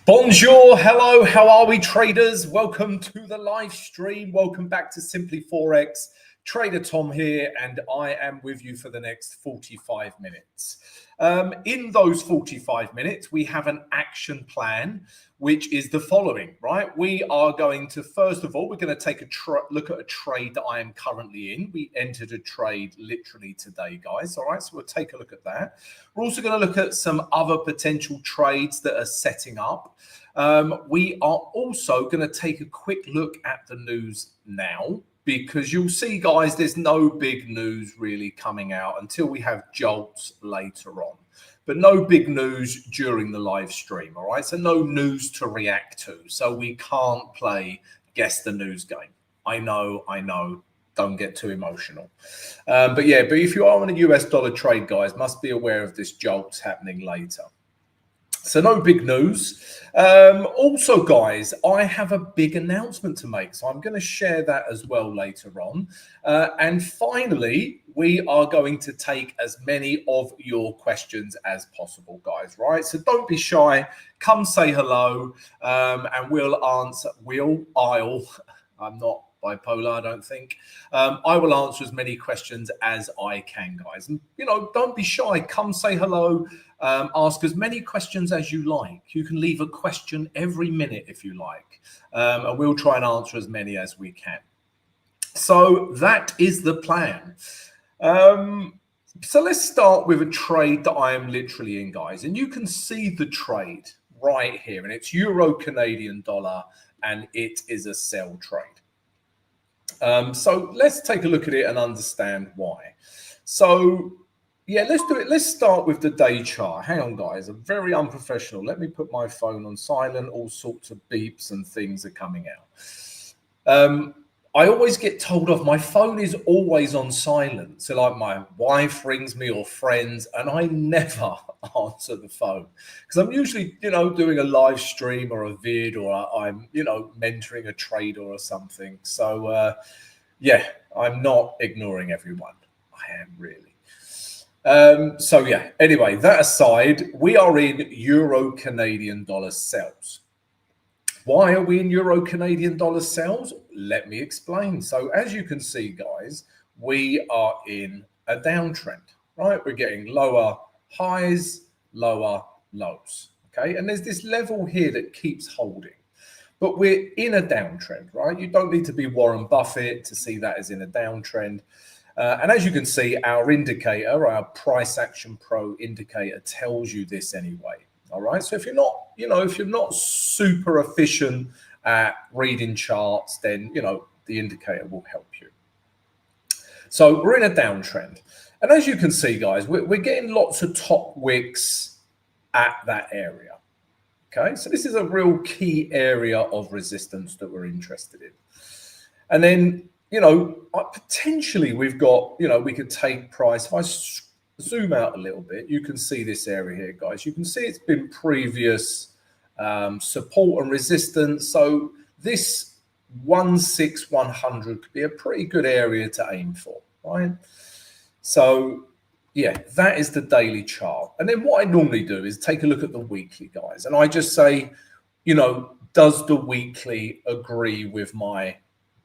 Bonjour, hello, how are we traders? Welcome to the live stream. Welcome back to Simply Forex. Trader Tom here, and I am with you for the next 45 minutes. In those 45 minutes, we have an action plan, which is the following, right? We are going to, first of all, we're going to take a look at a trade that I am currently in. We entered a trade literally today, guys. All right, so we'll take a look at that. We're also going to look at some other potential trades that are setting up. We are also going to take a quick look at the news now, because you'll see, guys, there's no big news really coming out until we have jolts later on. But no big news during the live stream, all right? So no news to react to. So we can't play guess the news game. I know. Don't get too emotional. But if you are on a US dollar trade, guys, must be aware of this jolts happening later. So no big news. Also, guys, I have a big announcement to make. So I'm going to share that as well later on. And finally, we are going to take as many of your questions as possible, guys, right? So don't be shy. Come say hello, and we'll answer. I'm not bipolar, I don't think. I will answer as many questions as I can, guys. And, don't be shy. Come say hello. Ask as many questions as you like. You can leave a question every minute if you like. And we'll try and answer as many as we can. So that is the plan. So let's start with a trade that I am literally in, guys. And you can see the trade right here. And it's Euro Canadian dollar. And it is a sell trade. So let's take a look at it and understand why. So yeah, let's do it. Let's start with the day chart. Hang on, guys. I'm very unprofessional. Let me put my phone on silent. All sorts of beeps and things are coming out. I always get told off. My phone is always on silent. So like my wife rings me or friends, and I never answer the phone because I'm usually, doing a live stream or a vid, or I'm, mentoring a trader or something. So yeah, I'm not ignoring everyone. I am really. So yeah, anyway, that aside, we are in Euro Canadian dollar sells. Why are we in Euro Canadian dollar sells? Let me explain. So as you can see, guys, we are in a downtrend, right? We're getting lower highs, lower lows, okay? And there's this level here that keeps holding. But we're in a downtrend, right? You don't need to be Warren Buffett to see that as in a downtrend. And as you can see, our indicator, our Price Action Pro indicator tells you this anyway. All right. So if you're not, if you're not super efficient at reading charts, then, the indicator will help you. So we're in a downtrend. And as you can see, guys, we're getting lots of top wicks at that area. Okay. So this is a real key area of resistance that we're interested in. And then, potentially we've got, we could take price. If I zoom out a little bit, you can see this area here, guys. You can see it's been previous support and resistance. So this 16100 could be a pretty good area to aim for, right? So yeah, that is the daily chart. And then what I normally do is take a look at the weekly, guys. And I just say, does the weekly agree with my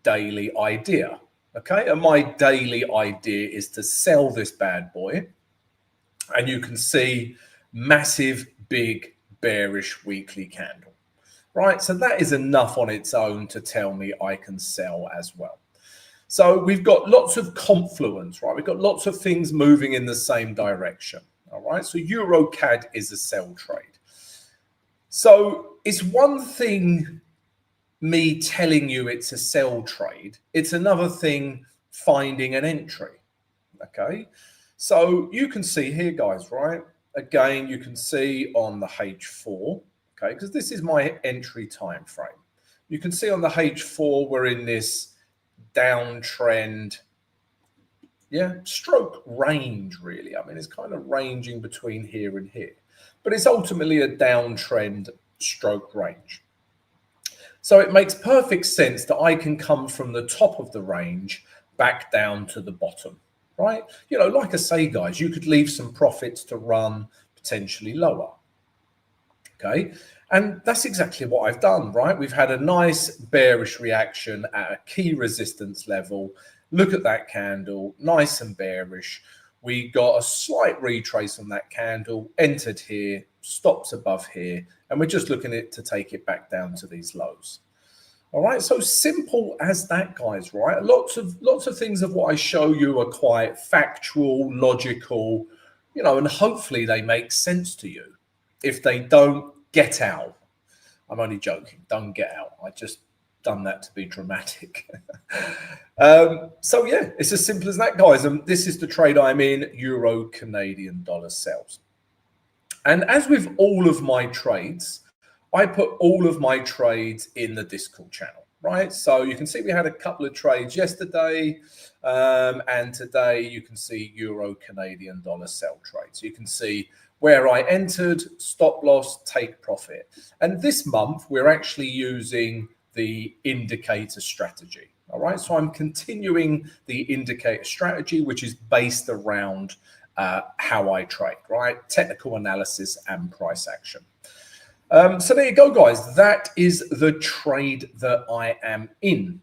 daily idea? Okay, and my daily idea is to sell this bad boy. And you can see massive, big, bearish weekly candle, right? So that is enough on its own to tell me I can sell as well. So we've got lots of confluence, right? We've got lots of things moving in the same direction, all right? So EuroCAD is a sell trade. So it's one thing me telling you it's a sell trade. It's another thing finding an entry, okay? So you can see here, guys, right? Again, you can see on the H4, okay, because this is my entry time frame. You can see on the H4, we're in this downtrend, stroke range, really. I mean, it's kind of ranging between here and here, but it's ultimately a downtrend stroke range. So it makes perfect sense that I can come from the top of the range back down to the bottom, right? Like I say, guys, you could leave some profits to run potentially lower. Okay. And that's exactly what I've done, right? We've had a nice bearish reaction at a key resistance level. Look at that candle, nice and bearish. We got a slight retrace on that candle, entered here, stops above here, and we're just looking at to take it back down to these lows. All right, so simple as that, guys, right? Lots of things of what I show you are quite factual, logical, you know, and hopefully they make sense to you. If they don't, get out. I'm only joking. Don't get out. I just done that to be dramatic. So yeah, it's as simple as that, guys. And this is the trade I'm in, Euro Canadian dollar sells. And as with all of my trades, I put all of my trades in the Discord channel, right? So you can see we had a couple of trades yesterday, and today you can see Euro Canadian dollar sell trade. So you can see where I entered, stop loss, take profit. And this month, we're actually using the indicator strategy. All right, so I'm continuing the indicator strategy, which is based around how I trade, right? Technical analysis and price action. So there you go, guys. That is the trade that I am in.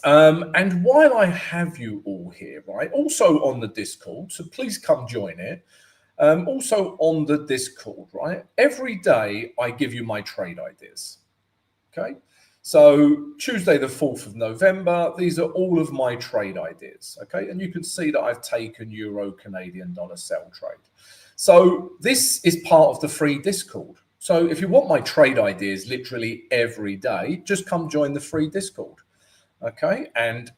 And while I have you all here, right, also on the Discord, so please come join it. Also on the Discord, right? Every day I give you my trade ideas. Okay. So Tuesday, the 4th of November, these are all of my trade ideas. Okay. And you can see that I've taken Euro Canadian dollar sell trade. So this is part of the free Discord. So if you want my trade ideas literally every day, just come join the free Discord. Okay. And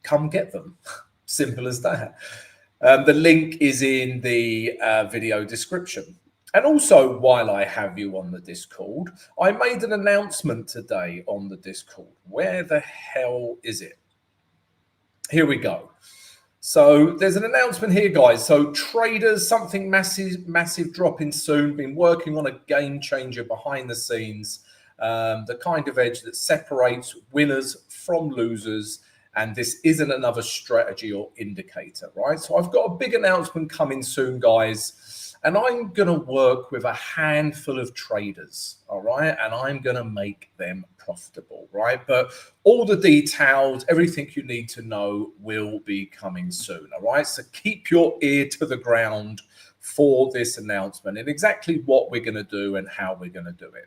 come get them. Simple as that. The link is in the video description. And also, while I have you on the Discord, I made an announcement today on the Discord. Where the hell is it? Here we go. So there's an announcement here, guys. So traders, something massive dropping soon. Been working on a game changer behind the scenes. The kind of edge that separates winners from losers. And this isn't another strategy or indicator, right? So I've got a big announcement coming soon, guys. And I'm going to work with a handful of traders, all right? And I'm going to make them profitable, right? But all the details, everything you need to know will be coming soon, all right? So keep your ear to the ground for this announcement and exactly what we're going to do and how we're going to do it.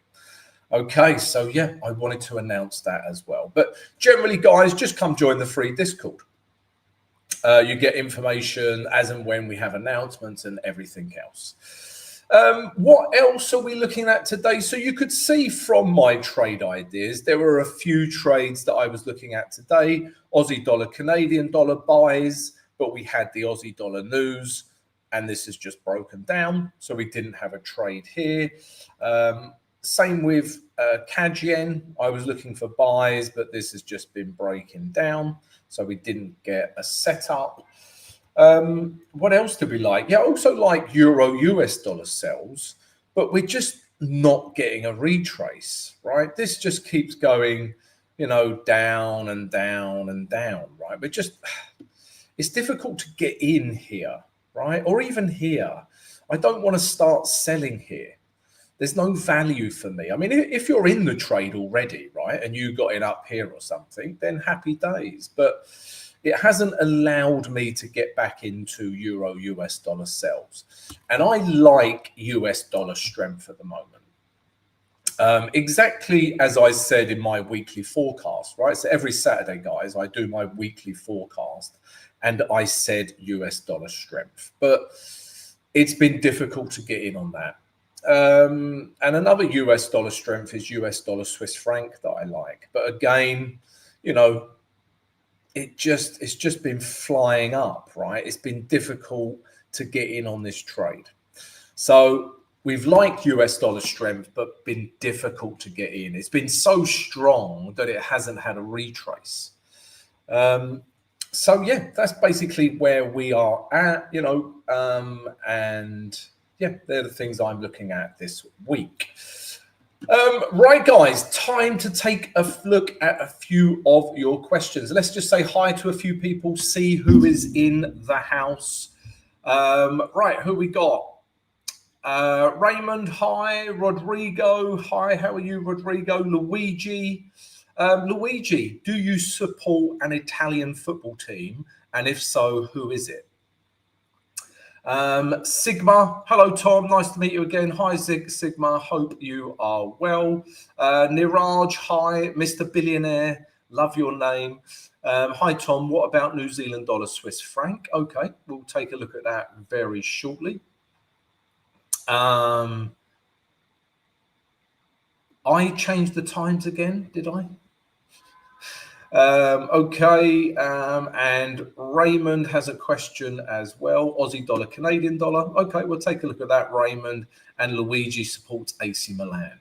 Okay, so yeah, I wanted to announce that as well. But generally, guys, just come join the free Discord. You get information as and when we have announcements and everything else. What else are we looking at today? So you could see from my trade ideas, there were a few trades that I was looking at today. Aussie dollar, Canadian dollar buys, but we had the Aussie dollar news, and this has just broken down. So we didn't have a trade here. Same with CAD yen. I was looking for buys, but this has just been breaking down. So we didn't get a setup. What else did we like? Yeah, also like Euro US dollar sells, but we're just not getting a retrace, right? This just keeps going, you know, down and down and down, right? But just, it's difficult to get in here, right? Or even here. I don't want to start selling here. There's no value for me. I mean, if you're in the trade already, right, and you got it up here or something, then happy days. But it hasn't allowed me to get back into Euro US dollar sells. And I like US dollar strength at the moment. Exactly as I said in my weekly forecast, right? So every Saturday, guys, I do my weekly forecast and I said US dollar strength. But it's been difficult to get in on that. And another US dollar strength is US dollar Swiss franc that I like. But again, you know, it's just been flying up, right? It's been difficult to get in on this trade. So we've liked US dollar strength, but been difficult to get in. It's been so strong that it hasn't had a retrace. So yeah, that's basically where we are at, you know, and yeah, they're the things I'm looking at this week. Right, guys, time to take a look at a few of your questions. Let's just say hi to a few people, see who is in the house. Right, who we got? Raymond, hi. Rodrigo, hi. How are you, Rodrigo? Luigi, Luigi, do you support an Italian football team? And if so, who is it? Sigma, hello, Tom. Nice to meet you again. Hi, Sigma. Hope you are well. Niraj, hi. Mr. Billionaire, love your name. Hi, Tom. What about New Zealand dollar, Swiss franc? Okay, we'll take a look at that very shortly. I changed the times again, did I? Okay, and Raymond has a question as well. Aussie dollar, Canadian dollar. Okay, we'll take a look at that, Raymond. And Luigi supports AC Milan.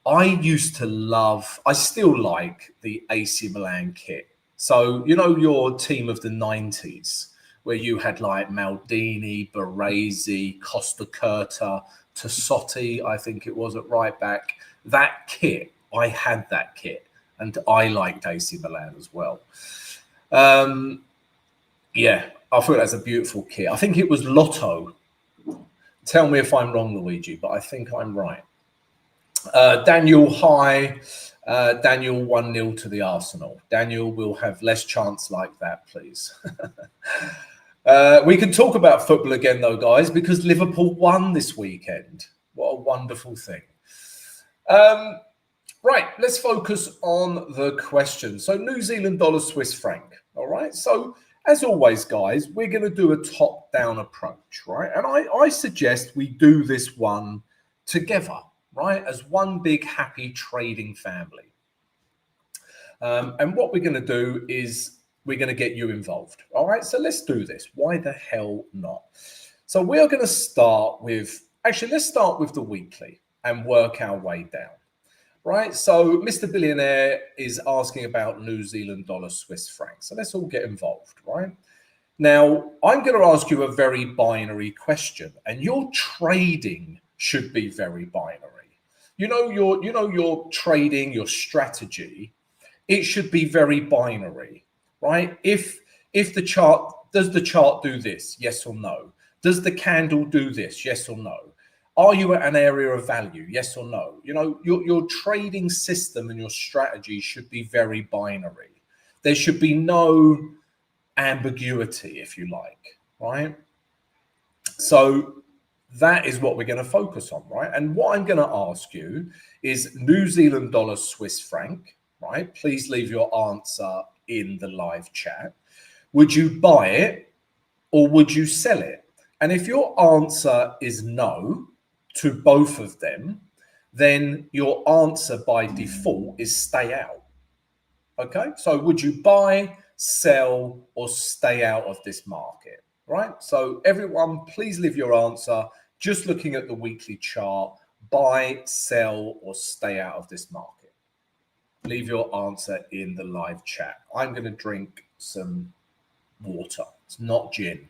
I used to love, I still like the AC Milan kit. So, you know, your team of the 90s, where you had like Maldini, Baresi, Costa Curta, Tassotti, I think it was at right back. That kit, I had that kit. And I liked AC Milan as well. Yeah, I thought that's a beautiful kit. I think it was Lotto. Tell me if I'm wrong, Luigi, but I think I'm right. Daniel, hi. Daniel 1-0 to the Arsenal. Daniel will have less chance like that, please. We can talk about football again, though, guys, because Liverpool won this weekend. What a wonderful thing. Right, let's focus on the question. So New Zealand dollar, Swiss franc. All right. So as always, guys, we're going to do a top-down approach, right? And I suggest we do this one together, right? As one big happy trading family. And what we're going to do is we're going to get you involved. All right. So let's do this. Why the hell not? So we're going to start with, actually, let's start with the weekly and work our way down. Right, so Mr. Billionaire is asking about New Zealand dollar, Swiss franc. So let's all get involved, right? Now, I'm going to ask you a very binary question, and your trading should be very binary. You know your trading, your strategy, it should be very binary, right? If the chart, does the chart do this? Yes or no? Does the candle do this? Yes or no? Are you at an area of value? Yes or no? You know, your trading system and your strategy should be very binary. There should be no ambiguity, if you like, right? So that is what we're going to focus on, right? And what I'm going to ask you is New Zealand dollar, Swiss franc, right? Please leave your answer in the live chat. Would you buy it or would you sell it? And if your answer is no, to both of them, then your answer by default is stay out. Okay, so would you buy, sell, or stay out of this market? Right, so everyone, please leave your answer just looking at the weekly chart. Buy, sell, or stay out of this market. Leave your answer in the live chat. I'm going to drink some water. It's not gin.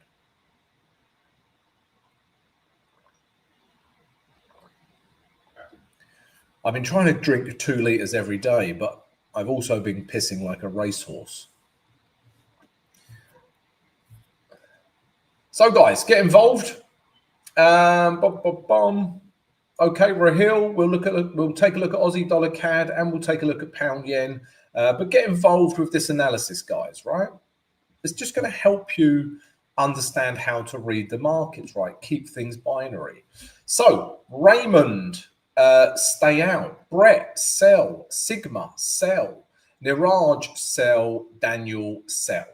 I've been trying to drink 2 liters every day, but I've also been pissing like a racehorse. So, guys, get involved. Okay, Rahil, we'll take a look at Aussie dollar CAD and we'll take a look at pound yen. But get involved with this analysis, guys, right? It's just going to help you understand how to read the markets, right? Keep things binary. So, Raymond, stay out. Brett, sell. Sigma, sell. Niraj, sell. Daniel, sell.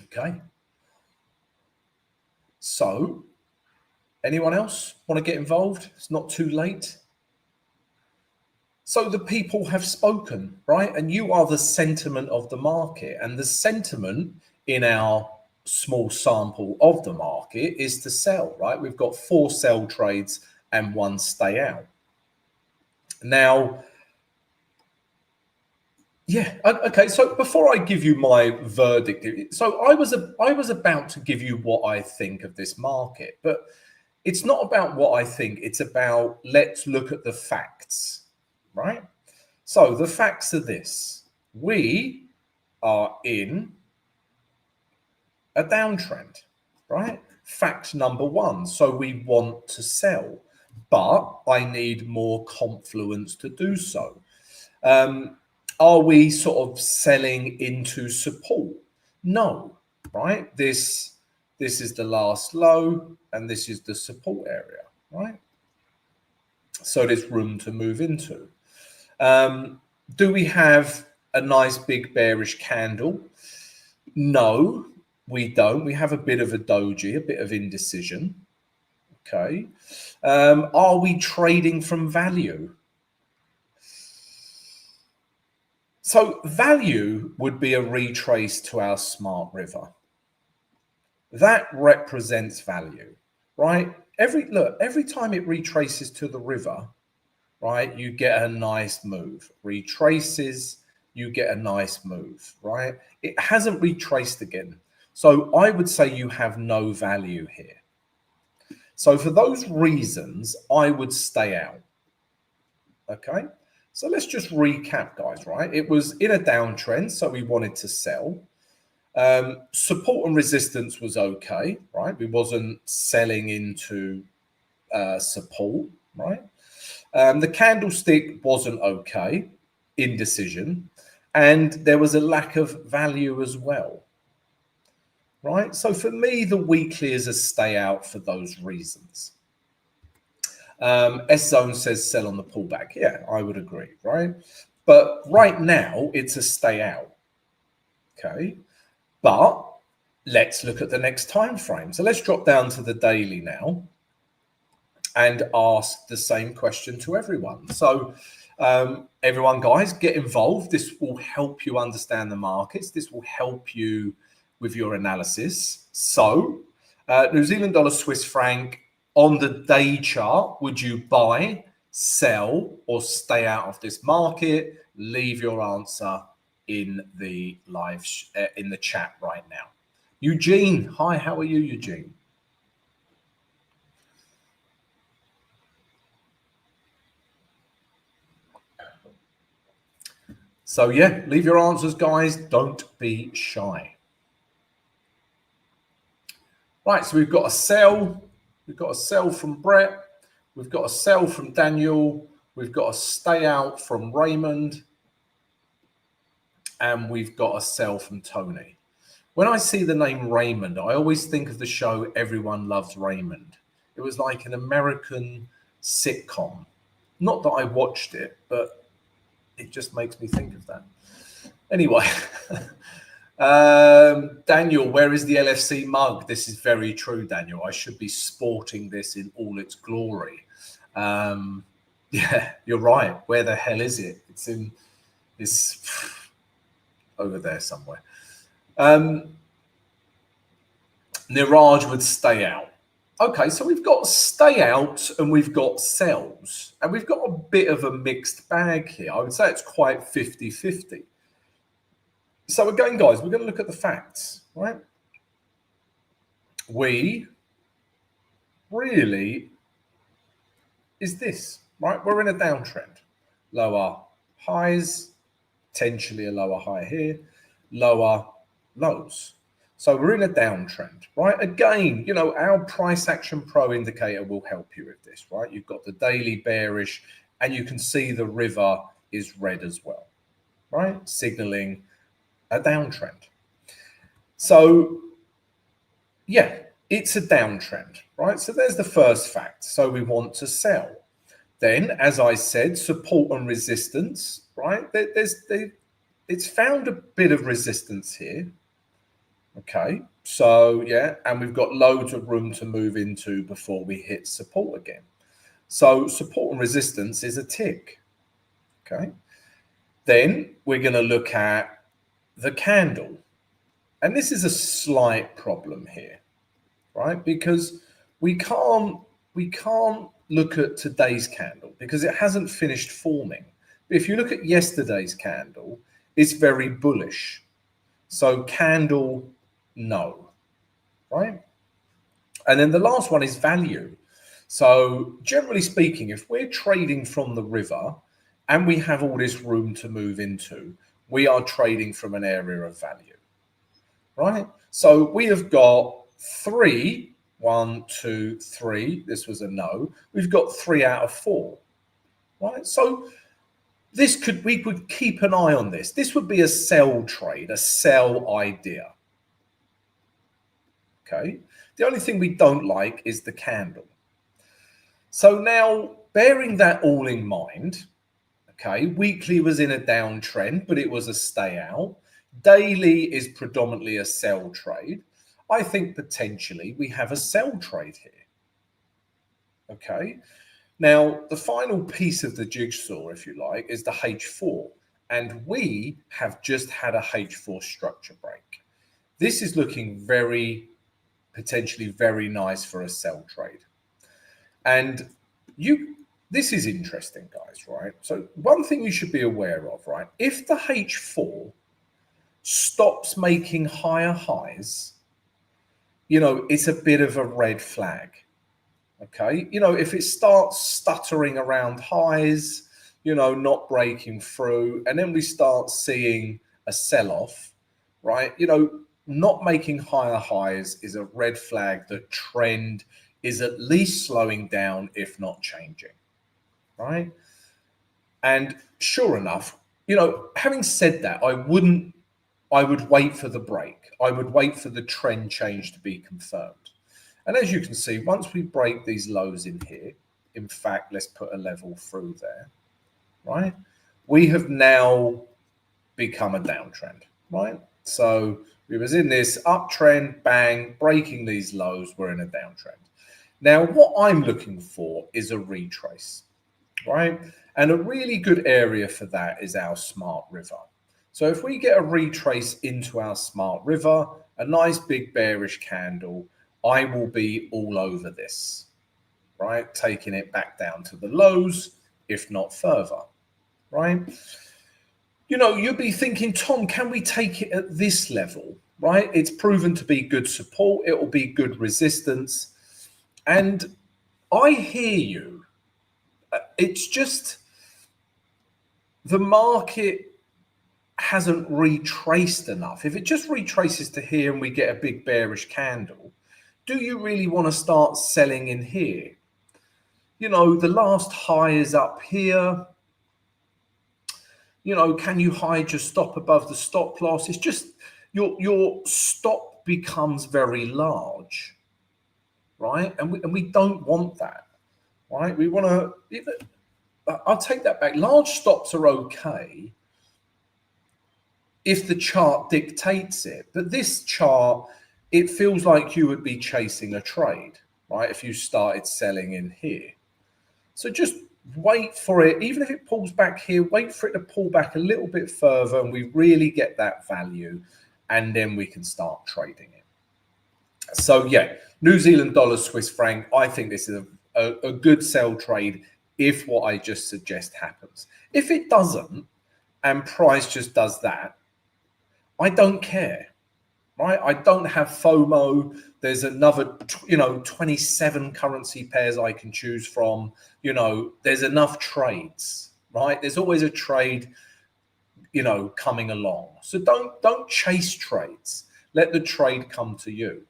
Okay. So, anyone else want to get involved? It's not too late. So the people have spoken, right? And you are the sentiment of the market. And the sentiment in our small sample of the market is to sell, right? We've got 4 sell trades and 1 stay out. Now, yeah, okay. So before I give you my verdict, so I was about to give you what I think of this market, but it's not about what I think. It's about let's look at the facts, right? So the facts are this: we are in a downtrend, right? Fact number one. So we want to sell, but I need more confluence to do so. Are we sort of selling into support? No, right? This is the last low and this is the support area, right? So there's room to move into. Do we have a nice big bearish candle? No, we don't. We have a bit of a doji, a bit of indecision. Okay. Are we trading from value? So value would be a retrace to our smart river. That represents value, right? Every time it retraces to the river, right, you get a nice move. Retraces, you get a nice move, right? It hasn't retraced again. So I would say you have no value here. So for those reasons, I would stay out. Okay. So let's just recap, guys, right? It was in a downtrend, so we wanted to sell. Support and resistance was okay, right? We wasn't selling into support, right? The candlestick wasn't okay, indecision, and there was a lack of value as well, right? So for me, the weekly is a stay out for those reasons. S-Zone says sell on the pullback. Yeah, I would agree, right? But right now, it's a stay out, okay? But let's look at the next time frame. So let's drop down to the daily now and ask the same question to everyone. So everyone, guys, get involved. This will help you understand the markets. This will help you with your analysis. So New Zealand dollar, Swiss franc, on the day chart, would you buy, sell, or stay out of this market? Leave your answer in the live in the chat right now. Eugene, hi, how are you, Eugene? So yeah, leave your answers, guys. Don't be shy. Right, so we've got a sell. We've got a sell from Brett. We've got a sell from Daniel. We've got a stay out from Raymond. And we've got a sell from Tony. When I see the name Raymond, I always think of the show Everyone Loves Raymond. It was like an American sitcom. Not that I watched it, but it just makes me think of that. Anyway, Daniel, where is the LFC mug? This is very true, Daniel. I should be sporting this in all its glory. Yeah, you're right. Where the hell is it? It's in this over there somewhere. Niraj would stay out. Okay, so we've got stay out and we've got sells, and we've got a bit of a mixed bag here. I would say it's quite 50-50. So again, guys, we're going to look at the facts, right? We really is this, right? We're in a downtrend. Lower highs, potentially a lower high here, lower lows. So we're in a downtrend, right? Again, you know, our price action pro indicator will help you with this, right? You've got the daily bearish and you can see the river is red as well, right? Signaling a downtrend. So yeah, it's a downtrend, right? So there's the first fact. So we want to sell. Then, as I said, support and resistance, right? It's found a bit of resistance here. Okay, so yeah, and we've got loads of room to move into before we hit support again. So support and resistance is a tick. Okay, then we're going to look at the candle, and this is a slight problem here, right? Because we can't look at today's candle because it hasn't finished forming. But if you look at yesterday's candle, it's very bullish. So candle, no, right? And then the last one is value. So generally speaking, if we're trading from the river and we have all this room to move into, we are trading from an area of value, right? So we have got 3 1, 2, 3. This was a no. We've got 3 out of 4, right? So we could keep an eye on this. This would be a sell trade, a sell idea. Okay. The only thing we don't like is the candle. So now, bearing that all in mind, okay, weekly was in a downtrend, but it was a stay out. Daily is predominantly a sell trade. I think potentially we have a sell trade here. Okay. Now, the final piece of the jigsaw, if you like, is the H4. And we have just had a H4 structure break. This is looking potentially very nice for a sell trade. And this is interesting, guys, right? So one thing you should be aware of, right? If the H4 stops making higher highs, it's a bit of a red flag. Okay. If it starts stuttering around highs, not breaking through, and then we start seeing a sell-off, right? Not making higher highs is a red flag. The trend is at least slowing down, if not changing, right? And sure enough, having said that, I would wait for the break. I would wait for the trend change to be confirmed. And as you can see, once we break these lows in here, in fact, let's put a level through there, right? We have now become a downtrend, right? So we was in this uptrend, bang, breaking these lows, we're in a downtrend. Now, what I'm looking for is a retrace, right? And a really good area for that is our smart river. So if we get a retrace into our smart river, a nice big bearish candle, I will be all over this, right? Taking it back down to the lows, if not further, right? You'll be thinking, Tom, can we take it at this level, right? It's proven to be good support. It will be good resistance. And I hear you. It's just the market hasn't retraced enough. If it just retraces to here and we get a big bearish candle, do you really want to start selling in here? The last high is up here. Can you hide your stop above the stop loss? It's just your stop becomes very large, right? And we don't want that, right? We want to, I'll take that back. Large stops are okay if the chart dictates it. But this chart, it feels like you would be chasing a trade, right? If you started selling in here. So just wait for it. Even if it pulls back here, wait for it to pull back a little bit further and we really get that value, and then we can start trading it. So yeah, New Zealand dollar, Swiss franc, I think this is a good sell trade if what I just suggest happens. If it doesn't and price just does that, I don't care. Right? I don't have FOMO. There's another, 27 currency pairs I can choose from. There's enough trades, right? There's always a trade, coming along. So don't chase trades. Let the trade come to you.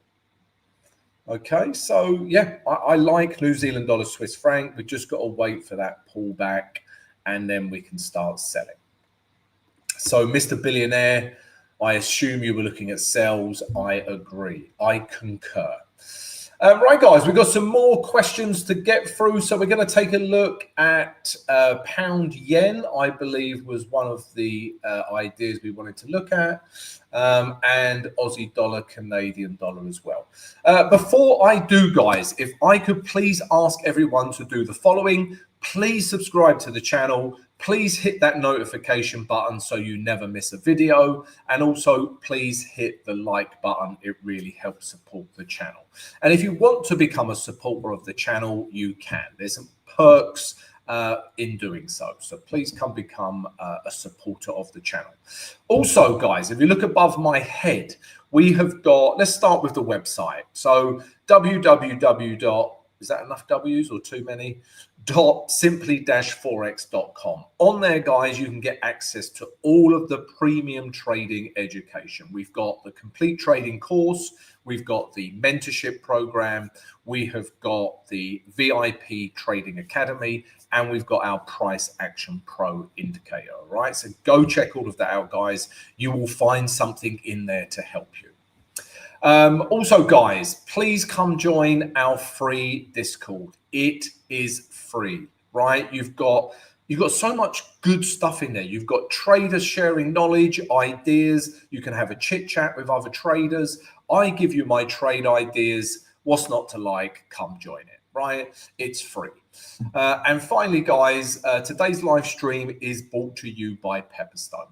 Okay, so yeah, I like New Zealand dollar, Swiss franc. We've just got to wait for that pullback and then we can start selling. So Mr. Billionaire, I assume you were looking at sells. I agree. I concur. Right, guys, we've got some more questions to get through. So we're going to take a look at pound yen, I believe was one of the ideas we wanted to look at, and Aussie dollar, Canadian dollar as well. Before I do, guys, if I could please ask everyone to do the following. Please subscribe to the channel. Please hit that notification button so you never miss a video. And also, please hit the like button. It really helps support the channel. And if you want to become a supporter of the channel, you can. There's some perks in doing so. So please come become a supporter of the channel. Also, guys, if you look above my head, we have got, let's start with the website. So www. Is that enough W's or too many? simply-forex.com. On there, guys, you can get access to all of the premium trading education. We've got the complete trading course, we've got the mentorship program, we have got the VIP Trading Academy, and we've got our Price Action Pro indicator. All right, so go check all of that out, guys. You will find something in there to help you. Also, guys, please come join our free Discord. It is free, right? You've got so much good stuff in there. You've got traders sharing knowledge, ideas. You can have a chit chat with other traders. I give you my trade ideas. What's not to like? Come join it, right? It's free. And finally, guys, today's live stream is brought to you by Pepperstone.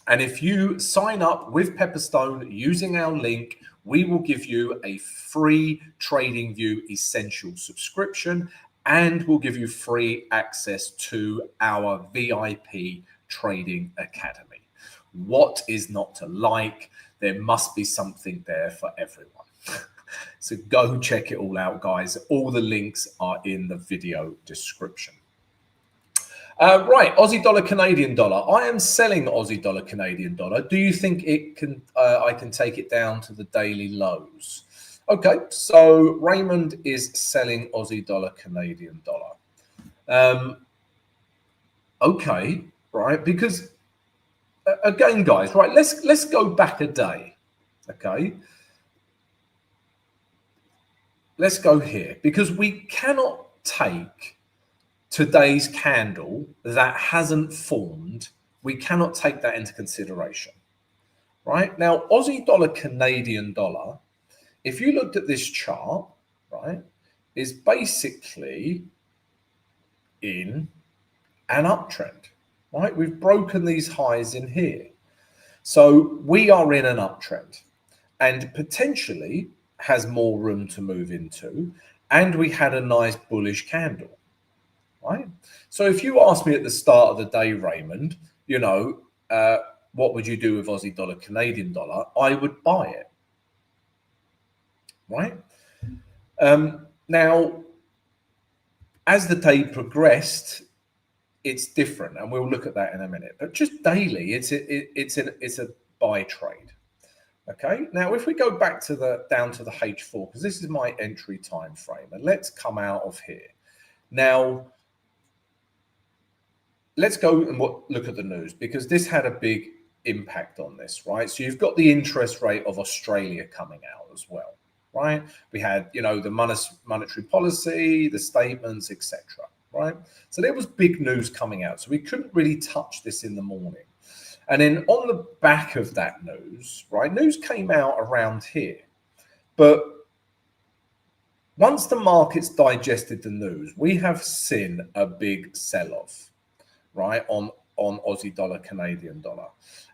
And if you sign up with Pepperstone using our link, we will give you a free TradingView Essential subscription, and we'll give you free access to our VIP Trading Academy. What is not to like? There must be something there for everyone. So go check it all out, guys. All the links are in the video description. Right, Aussie dollar, Canadian dollar. I am selling Aussie dollar, Canadian dollar. Do you think it can? I can take it down to the daily lows. Okay, so Raymond is selling Aussie dollar, Canadian dollar. Okay, right, because again, guys, right, let's go back a day. Okay, let's go here because we cannot take today's candle that hasn't formed. We cannot take that into consideration, right? Now, Aussie dollar, Canadian dollar, if you looked at this chart, right, is basically in an uptrend, right? We've broken these highs in here. So we are in an uptrend and potentially has more room to move into. And we had a nice bullish candle. Right. So if you ask me at the start of the day, Raymond, you know, what would you do with Aussie dollar, Canadian dollar? I would buy it. Right. Now, as the day progressed, it's different, and we'll look at that in a minute. But just daily, it's a buy trade. Okay. Now, if we go back to down to the H4, because this is my entry time frame, and let's come out of here now. Let's go and look at the news, because this had a big impact on this, right? So you've got the interest rate of Australia coming out as well, right? We had, you know, the monetary policy, the statements, etc., right? So there was big news coming out. So we couldn't really touch this in the morning. And then on the back of that news, right, news came out around here. But once the markets digested the news, we have seen a big sell-off, right, on Aussie dollar, Canadian dollar.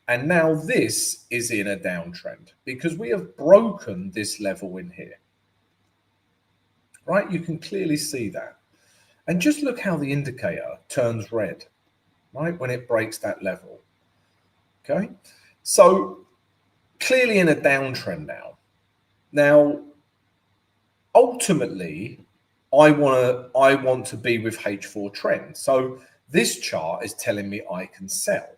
And now this is in a downtrend because we have broken this level in here, right? You can clearly see that. And just look how the indicator turns red, right, when it breaks that level. Okay, so clearly in a downtrend now. Now, ultimately, I want to be with H4 trend. So this chart is telling me I can sell.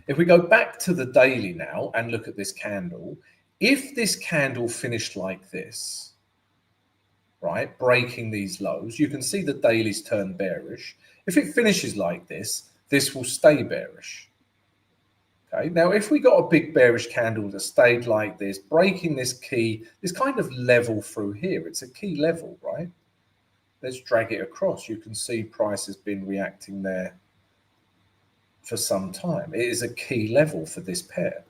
If we go back to the daily now and look at this candle, if this candle finished like this, right, breaking these lows, you can see the dailies turn bearish. If it finishes like this, this will stay bearish. Okay, now if we got a big bearish candle that stayed like this, breaking this key, this kind of level through here, it's a key level, right? Let's drag it across. You can see price has been reacting there for some time. It is a key level for this pair,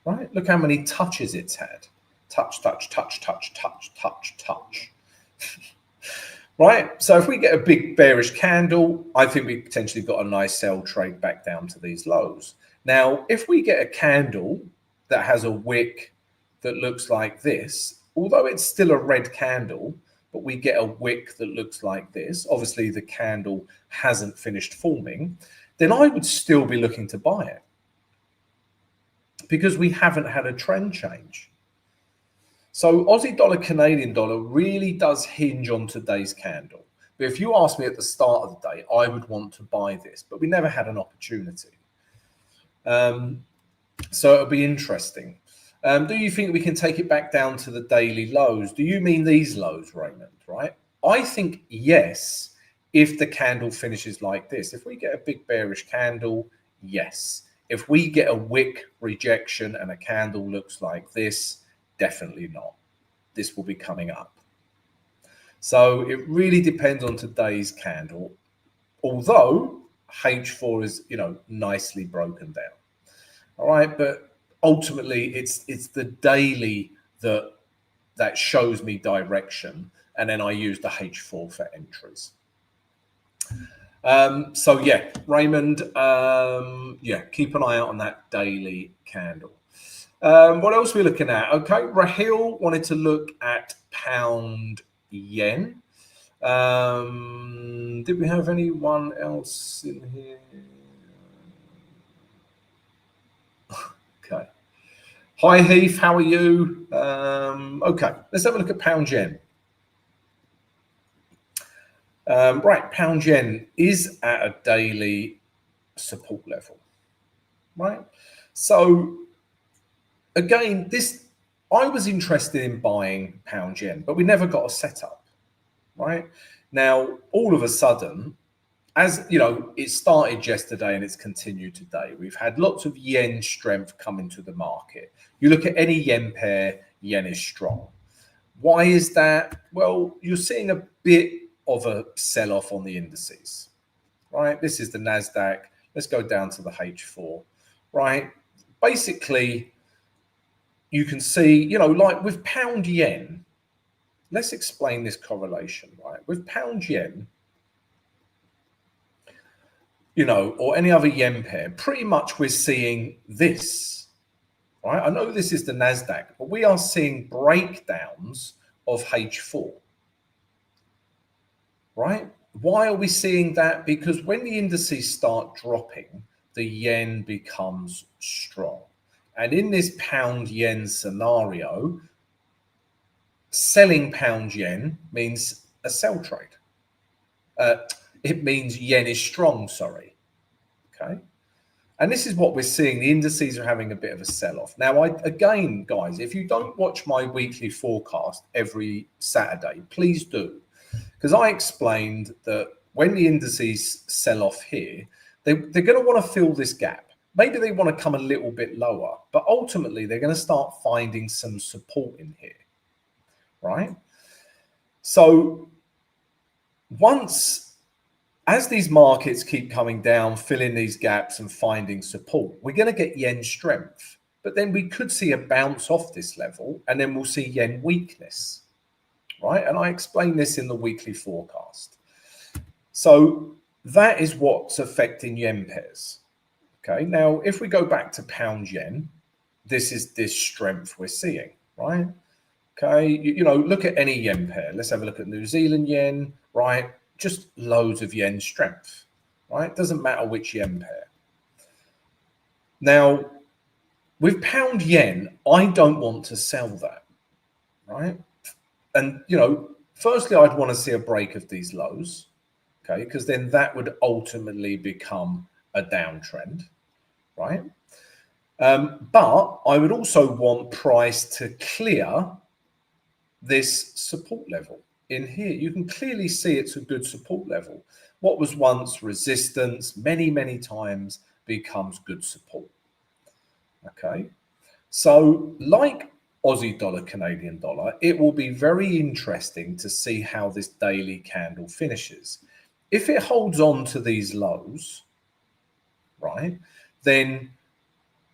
right? Look how many touches it's had. Touch, touch, touch, touch, touch, touch, touch. Right? So if we get a big bearish candle, I think we potentially got a nice sell trade back down to these lows. Now, if we get a candle that has a wick that looks like this, although it's still a red candle, but we get a wick that looks like this, obviously the candle hasn't finished forming, then I would still be looking to buy it because we haven't had a trend change. So Aussie dollar, Canadian dollar really does hinge on today's candle. But if you asked me at the start of the day, I would want to buy this, but we never had an opportunity. So it'll be interesting. Do you think we can take it back down to the daily lows? Do you mean these lows, Raymond, right? I think yes, if the candle finishes like this. If we get a big bearish candle, yes. If we get a wick rejection and a candle looks like this, definitely not. This will be coming up. So it really depends on today's candle, although H4 is, nicely broken down. All right, but ultimately it's the daily that shows me direction, and then I use the H4 for entries. So yeah, Raymond, keep an eye out on that daily candle. What else are we looking at? Okay, Rahil wanted to look at pound yen. Did we have anyone else in here? Okay. Hi Heath, how are you? Okay, let's have a look at pound yen. Right, pound yen is at a daily support level, right? So again, I was interested in buying pound yen, but we never got a setup, right? Now, all of a sudden, as you know, it started yesterday and it's continued today. We've had lots of yen strength come into the market. You look at any yen pair, yen is strong. Why is that? Well, you're seeing a bit of a sell-off on the indices, right? This is the NASDAQ. Let's go down to the H4, right? Basically, you can see, like with pound yen, let's explain this correlation, right? With pound yen, or any other yen pair, pretty much we're seeing this, right? I know this is the NASDAQ, but we are seeing breakdowns of H4, right? Why are we seeing that? Because when the indices start dropping, the yen becomes strong. And in this pound yen scenario, selling pound yen means a sell trade. It means yen is strong, sorry. Okay. And this is what we're seeing. The indices are having a bit of a sell-off. Now, again, guys, if you don't watch my weekly forecast every Saturday, please do. Because I explained that when the indices sell off here, they're going to want to fill this gap. Maybe they want to come a little bit lower, but ultimately they're going to start finding some support in here, right? So as these markets keep coming down, filling these gaps and finding support, we're going to get yen strength. But then we could see a bounce off this level, and then we'll see yen weakness, right? And I explained this in the weekly forecast. So that is what's affecting yen pairs. Okay, now if we go back to pound yen, this is this strength we're seeing, right? Okay, look at any yen pair. Let's have a look at New Zealand yen, right? Just loads of yen strength, right? Doesn't matter which yen pair. Now, with pound yen, I don't want to sell that, right? And, firstly, I'd want to see a break of these lows, okay? Because then that would ultimately become a downtrend, right? But I would also want price to clear this support level in here. You can clearly see it's a good support level. What was once resistance many, many times becomes good support. Okay. So like Aussie dollar, Canadian dollar, it will be very interesting to see how this daily candle finishes. If it holds on to these lows, right, then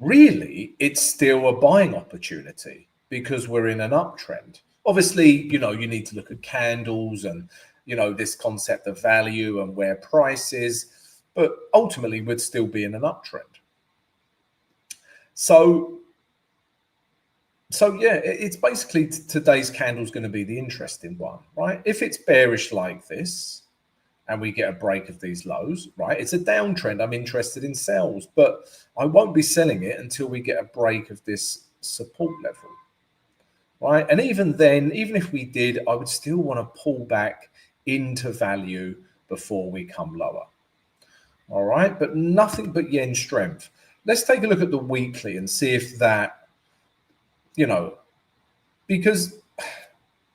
really it's still a buying opportunity because we're in an uptrend. Obviously, you need to look at candles and, this concept of value and where price is, but ultimately we'd still be in an uptrend. So yeah, it's basically today's candle is going to be the interesting one, right? If it's bearish like this and we get a break of these lows, right? It's a downtrend. I'm interested in sells, but I won't be selling it until we get a break of this support level. Right, and even then, even if we did, I would still want to pull back into value before we come lower. All right, but nothing but yen strength. Let's take a look at the weekly and see if that, because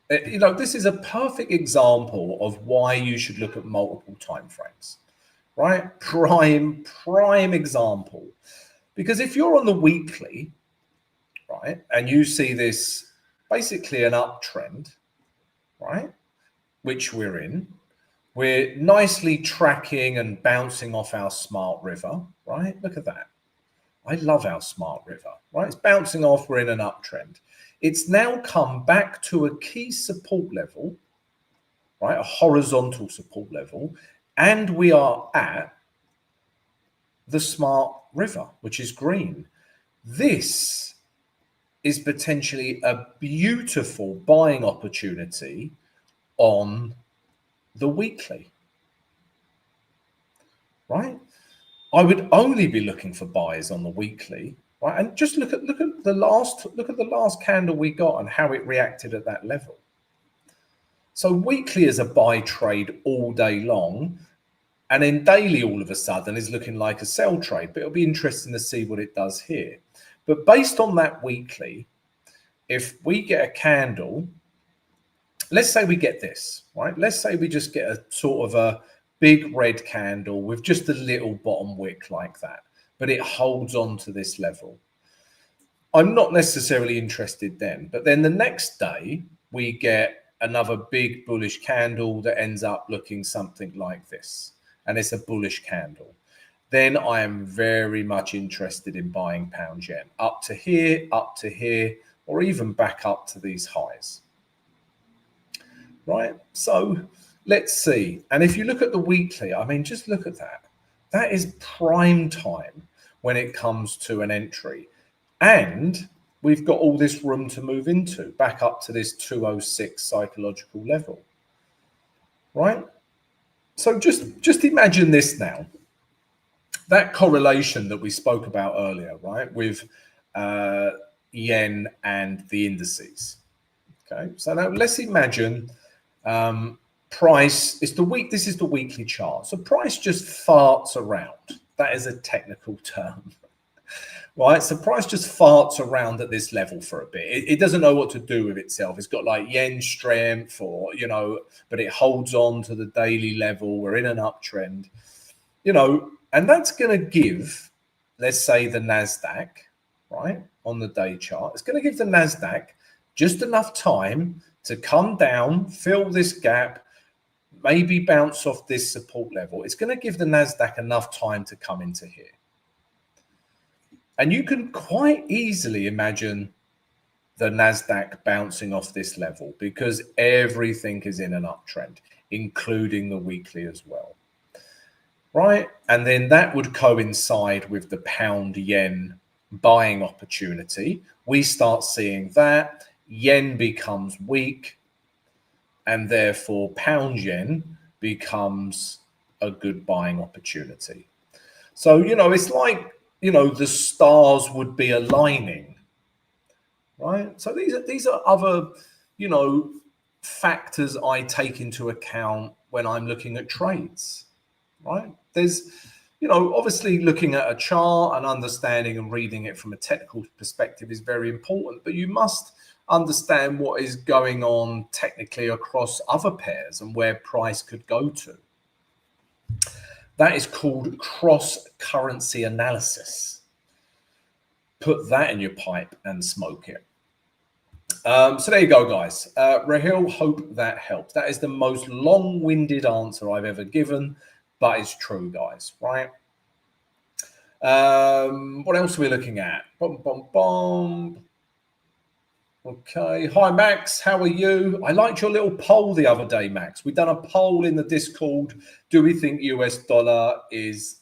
this is a perfect example of why you should look at multiple time frames, right? Prime example. Because if you're on the weekly, right, and you see this basically an uptrend, right, which we're nicely tracking and bouncing off our smart river, right? Look at that. I love our smart river, right? It's bouncing off, we're in an uptrend. It's now come back to a key support level, right? A horizontal support level, and we are at the smart river, which is green. This is potentially a beautiful buying opportunity on the weekly, right? I would only be looking for buys on the weekly, right? And just look at the last candle we got and how it reacted at that level. So weekly is a buy trade all day long, and then daily all of a sudden is looking like a sell trade. But it'll be interesting to see what it does here. But based on that weekly, if we get a candle, let's say we get this, right? Let's say we just get a sort of a big red candle with just a little bottom wick like that, but it holds on to this level. I'm not necessarily interested then, but then the next day we get another big bullish candle that ends up looking something like this, and it's a bullish candle. Then I am very much interested in buying pound yen up to here, or even back up to these highs. Right, so let's see. And if you look at the weekly, I mean, just look at that. That is prime time when it comes to an entry. And we've got all this room to move into, back up to this 206 psychological level. Right? So just imagine this now. That correlation that we spoke about earlier, right, with yen and the indices. Okay, so now let's imagine price is this is the weekly chart. So price just farts around. That is a technical term, right? So price just farts around at this level for a bit. It doesn't know what to do with itself. It's got like yen strength, or but it holds on to the daily level. We're in an uptrend, and that's going to give, let's say, the Nasdaq, right, on the day chart. It's going to give the Nasdaq just enough time to come down, fill this gap, maybe bounce off this support level. It's going to give the Nasdaq enough time to come into here. And you can quite easily imagine the Nasdaq bouncing off this level because everything is in an uptrend, including the weekly as well. Right? And then that would coincide with the pound yen buying opportunity. We start seeing that. Yen becomes weak, and therefore pound yen becomes a good buying opportunity. So, it's like, the stars would be aligning, right? So these are other, factors I take into account when I'm looking at trades, right? There's, obviously looking at a chart and understanding and reading it from a technical perspective is very important, but you must understand what is going on technically across other pairs and where price could go to. That is called cross-currency analysis. Put that in your pipe and smoke it. So there you go, guys. Rahil, hope that helps. That is the most long-winded answer I've ever given, but it's true, guys, right? What else are we looking at? Okay. Hi, Max. How are you? I liked your little poll the other day, Max. We've done a poll in the Discord. Do we think US dollar is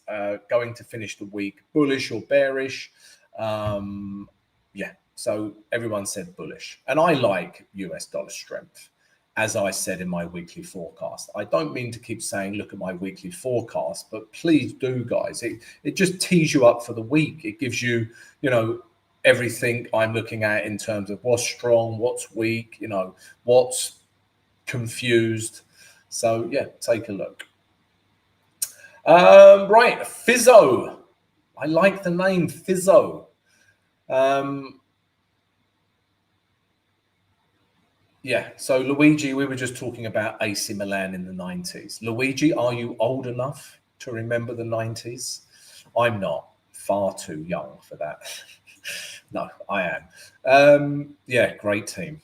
going to finish the week bullish or bearish? Yeah. So everyone said bullish. And I like US dollar strength, as I said in my weekly forecast. I don't mean to keep saying, look at my weekly forecast, but please do, guys. It just tees you up for the week. It gives you, everything I'm looking at in terms of what's strong, what's weak, what's confused. So yeah, take a look. Right, Fizzo. I like the name Fizzo. Yeah, so Luigi, we were just talking about AC Milan in the 90s. Luigi, are you old enough to remember the 90s? I'm not. Far too young for that. No, I am. Yeah, great team.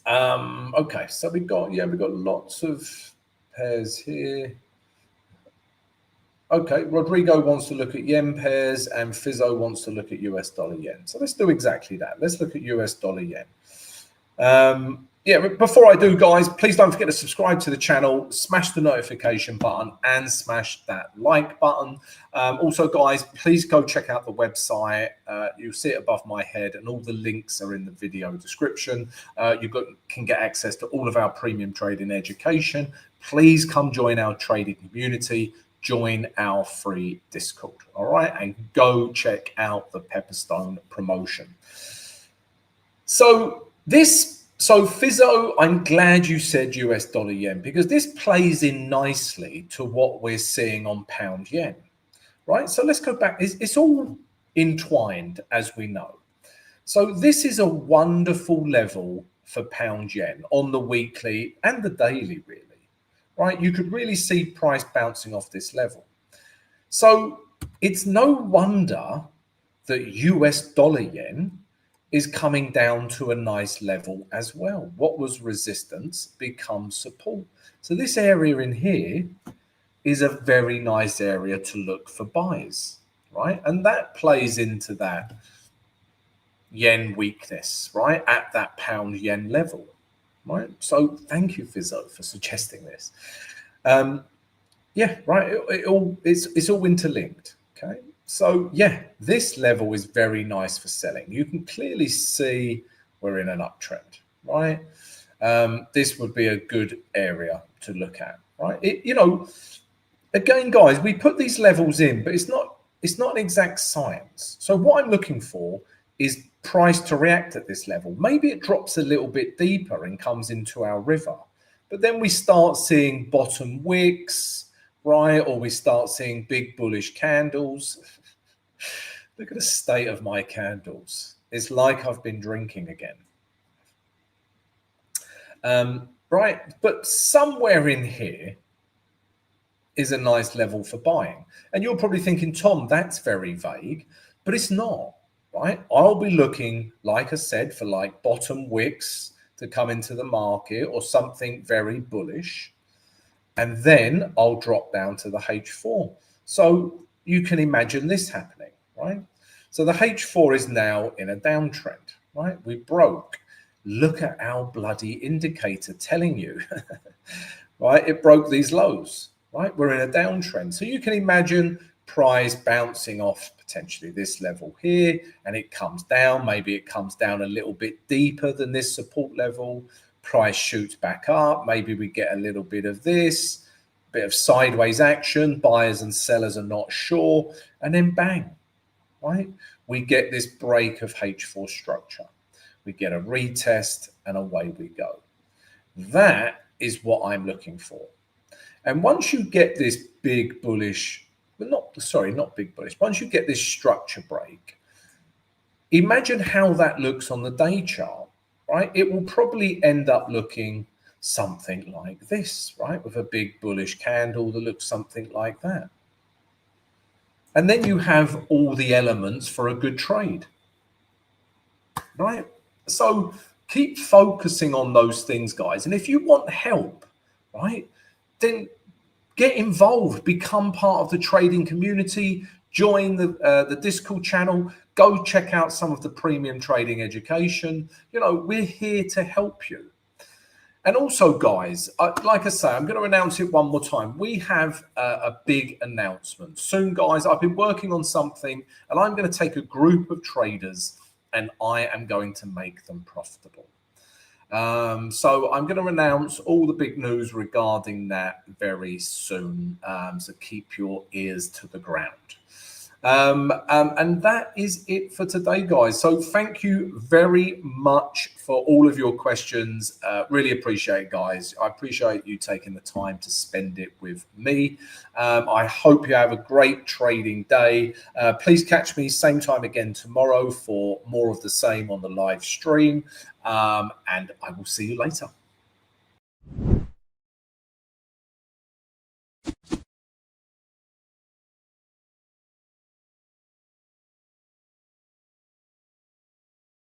Okay, so we've got lots of pairs here. Okay, Rodrigo wants to look at yen pairs and Fizzo wants to look at US dollar yen. So let's do exactly that. Let's look at US dollar yen. Yeah, but before I do, guys, please don't forget to subscribe to the channel, smash the notification button and smash that like button. Also, guys, please go check out the website. You'll see it above my head and all the links are in the video description. Can get access to all of our premium trading education. Please come join our trading community. Join our free Discord, all right? And go check out the Pepperstone promotion. So Fizzo, I'm glad you said US dollar yen because this plays in nicely to what we're seeing on pound yen, right? So let's go back. It's all entwined, as we know. So this is a wonderful level for pound yen on the weekly and the daily, really, right? You could really see price bouncing off this level. So it's no wonder that US dollar yen is coming down to a nice level as well. What was resistance becomes support. So this area in here is a very nice area to look for buys, right? And that plays into that yen weakness, right? At that pound yen level, right? So thank you, Fizzo, for suggesting this. Yeah, right. It's all interlinked. Okay. So yeah, this level is very nice for selling. You can clearly see we're in an uptrend, right? This would be a good area to look at, right? Again, guys, we put these levels in, but it's not an exact science. So what I'm looking for is price to react at this level. Maybe it drops a little bit deeper and comes into our river, but then we start seeing bottom wicks, right? Or we start seeing big bullish candles. Look at the state of my candles. It's like I've been drinking again. Right, but somewhere in here is a nice level for buying. And you're probably thinking, Tom, that's very vague, but it's not, right? I'll be looking, like I said, for like bottom wicks to come into the market or something very bullish. And then I'll drop down to the H4. So you can imagine this happening, right? So the H4 is now in a downtrend, right? We broke. Look at our bloody indicator telling you, right? It broke these lows, right? We're in a downtrend. So you can imagine price bouncing off potentially this level here, and it comes down. Maybe it comes down a little bit deeper than this support level. Price shoots back up. Maybe we get a little bit of this, bit of sideways action. Buyers and sellers are not sure. And then bang, right? We get this break of H4 structure. We get a retest and away we go. That is what I'm looking for. And once you get this big bullish, not big bullish, once you get this structure break, imagine how that looks on the day chart, right? It will probably end up looking something like this, right? With a big bullish candle that looks something like that. And then you have all the elements for a good trade, right? So keep focusing on those things, guys. And if you want help, right, then get involved, become part of the trading community, join the Discord channel, go check out some of the premium trading education. We're here to help you. And also, guys, like I say, I'm going to announce it one more time. We have a big announcement soon, guys. I've been working on something, and I'm going to take a group of traders, and I am going to make them profitable. So I'm going to announce all the big news regarding that very soon. So keep your ears to the ground. And that is it for today, guys. So thank you very much for all of your questions. Really appreciate it, guys. I appreciate you taking the time to spend it with me. I hope you have a great trading day. Please catch me same time again tomorrow for more of the same on the live stream. And I will see you later.